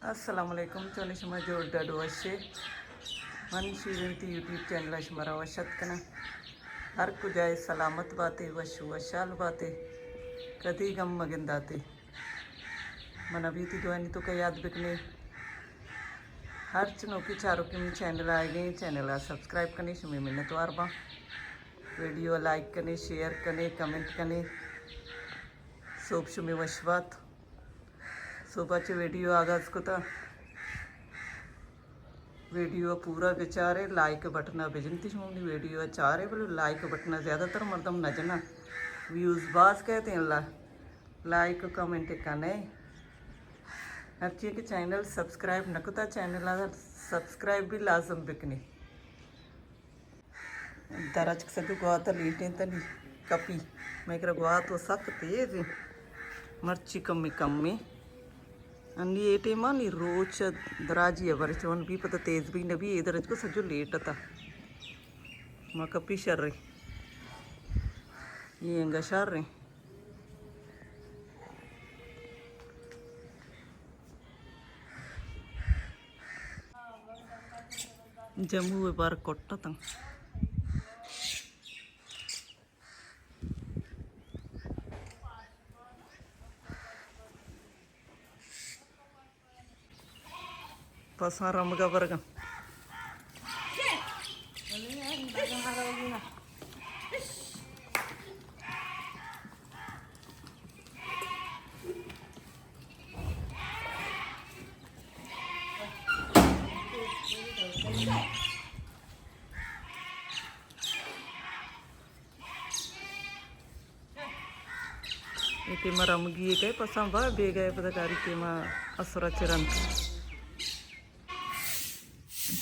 Assalamualaikum Johnny Shama Jorda Doashe मन शीरती YouTube channel शमरा वशत कना हर कुजाए सलामत बातें वशु वशाल बातें कदी गम मगिंदाते मन अभी थी दुआनी तो कई याद बिकने हर चनों की चारों के में चैनल आए गए चैनल सब्सक्राइब करने शुमे मिन्नत वारबा वीडियो लाइक करने शेयर करने कमेंट करने सोप शुमे वशवात सोबाचे वीडियो आगाज को था वीडियो पूरा बेचारे लाइक बटना बिजनती शुमनी वीडियो चारे बोले लाइक बटना ज़्यादातर मर्दम नजना व्यूज़ बास कहते हैं लाइक कमेंट करने हर चीज़ के चैनल सब्सक्राइब न कुता चैनल सब्सक्राइब भी लाजम बिकने दराज सदु गुआ तो लीटें तली कपी मैं कर गुआ तो सक तेज मर्ची कम्मी कम्मी अन्नी ए टेमा नी रोच दराजी अबर चोन भी पता तेज भी नबी इधर को सजो लेट था माँ कपी शर रही ये अंगा शर रही जम्मू बार कोट्टा था पसा रमगा बरगा इते रमगी कई पसा बा बेगा पदकारी के मा असुरा चिरन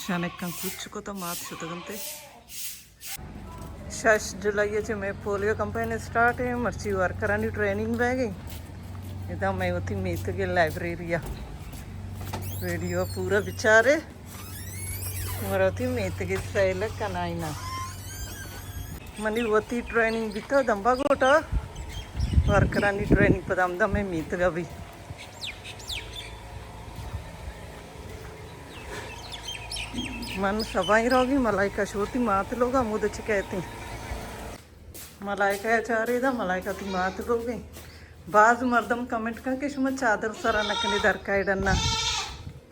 शानेक्का कुछ को तो मात शुतगंते 6 जुलाई च मैं पोलियो कंपेन स्टार्ट है मर्ची वर्करानी ट्रेनिंग बह गई इदा मैं उठी मीत के लाइब्रेरी वीडियो पूरा बिचारे मरती मीत के सैल कनाइना मनी वती ट्रेनिंग भी तो दंबा गोटा वर्करानी ट्रेनिंग पदम दम में मीत का भी मन सबाई रोगी मलाइका शोती मात लोगा मुद कहती मलाइका चारे दा मलाइका ती मात लोगे बाज मर्दम कमेंट करके शुम चादर सरा नकनी दरकाइडन्ना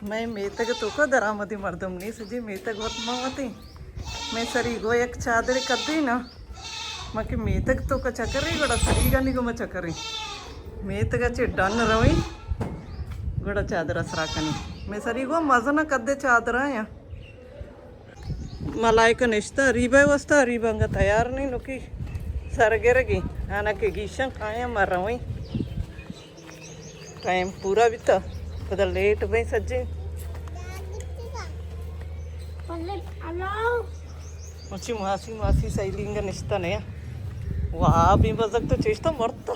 मैं मेतग तो का दरामदी मर्दम नहीं सजी मेतग वत मवती मैं सरी गो एक चादर कद्दी ना मके मेतग तो का चकरी गड़ा सरीगा निगो म चकरी मेतग चे डन रवी गड़ा चादर असराकनी मैं सरी गो मजन कद्दे चादर आया मलाइका निश्ता रीबा वस्ता रीबांगा तैयार नहीं नुकी सरगेरगी आना के गीशं खाया मर रही टाइम पूरा बीता पता लेट भाई सज्जे मची मासी मासी सैलिंग निश्ता नहीं वाह भी बजक तो चेष्टा मरता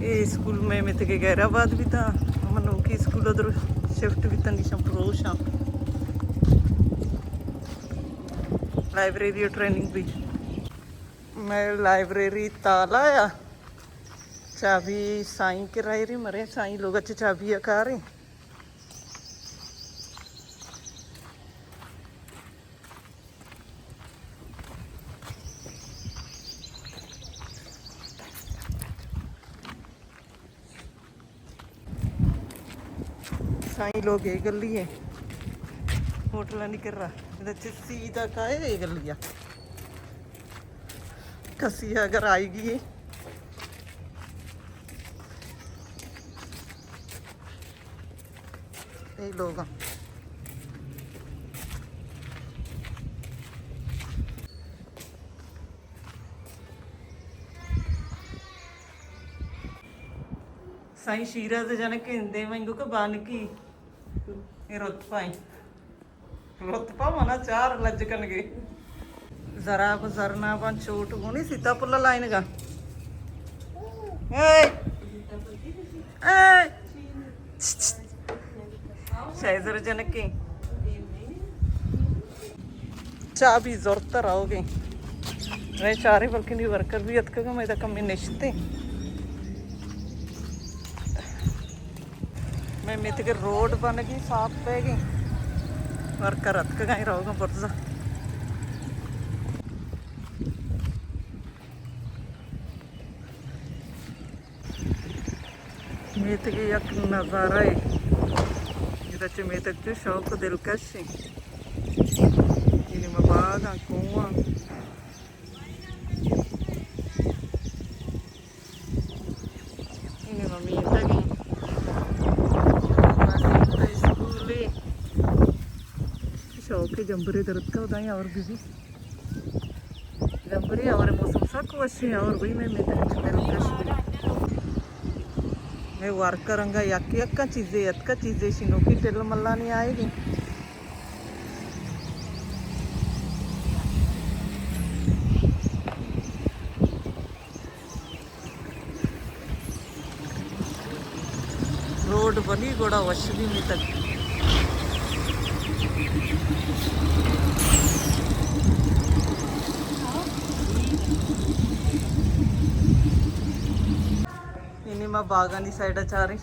ये स्कूल में मैं थे गैराबाद भी था मनो की स्कूल उधर शिफ्ट भी था निशा प्रोशा लाइब्रेरी ट्रेनिंग भी मैं लाइब्रेरी ताला या चाबी साईं किराए रही मरे साईं लोग अच्छे चाबी अका रहे साईं लोग ये गली है होटल नहीं कर रहा इधर सीधा का है ये गलिया कसिया अगर आएगी ये लोग साईं शीरा से जाने कहते मंगो का बान की रुत पाई रुत पा मना 4 लजकन गए जरा गुजरना बन छोट होनी सीता पुल्ला लाइन का शायद जनकी चाबी जोरता रहोगे वे चारे बल्कि नहीं वर्कर भी अतक मैं कमी निश्ते मैं मित के रोड बन गई साफ पे गई वर्कर अतक कहीं रहोगा बुरजा मित के एक नज़ारा है इधर मित के शौक दिलकश ini mah bagang kuang ini mah minta gini masih sekolah शौक के जंबरे दर्द का होता है और भी जंबरे और मौसम सब अच्छे और भी मैं मैं वर्कर अंगा यक्का चीज़ें शिनोकी टेल मल्ला नहीं आएगी रोड बनी गोड़ा वशवी में तक इन्हीं में बागानी साइड चाह रही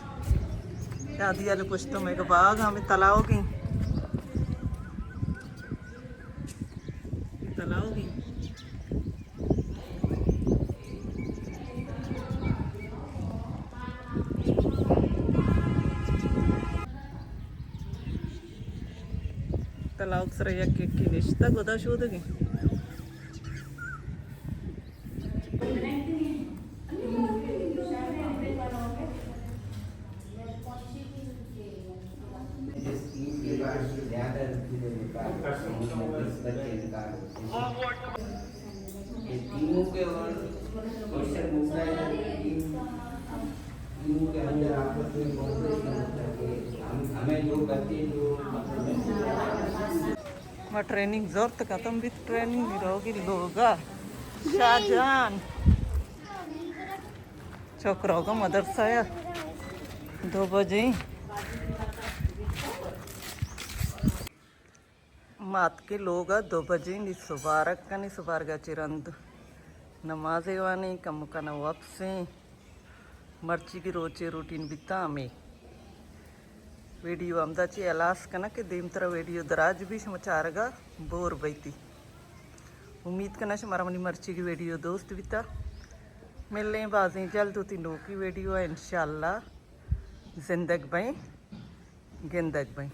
शादी वाले कुछ तो मेरे बाग हमें तलाव की तलाव सर यक्की निश्चित गोदा शोधगी टीमों के और क्वेश्चन पूछना है टीमों के अंदर आपस में कॉन्फ्लिक्ट होता है कि हमें जो करते जो मैं ट्रेनिंग जोर तक खत्म भी ट्रेनिंग नहीं रहोगी लोगा शाहजहान छोकरा होगा मदरसा या 2 बजे मात के लोग 2 बजे निसुबारक का निसुबारगा चिरंद नमाज वानी कम का नवाब से मर्ची की रोचे रूटीन बिता में वीडियो आमदाची एलास कना के देम तरह वीडियो दराज भी समाचारगा बोर बैती उम्मीद करना हमारा मनी मर्ची की वीडियो दोस्त बिता मिलने बाजें जल्द होती नो की वीडियो है इंशाल्लाह जिंदग भाई गेंदग भाई।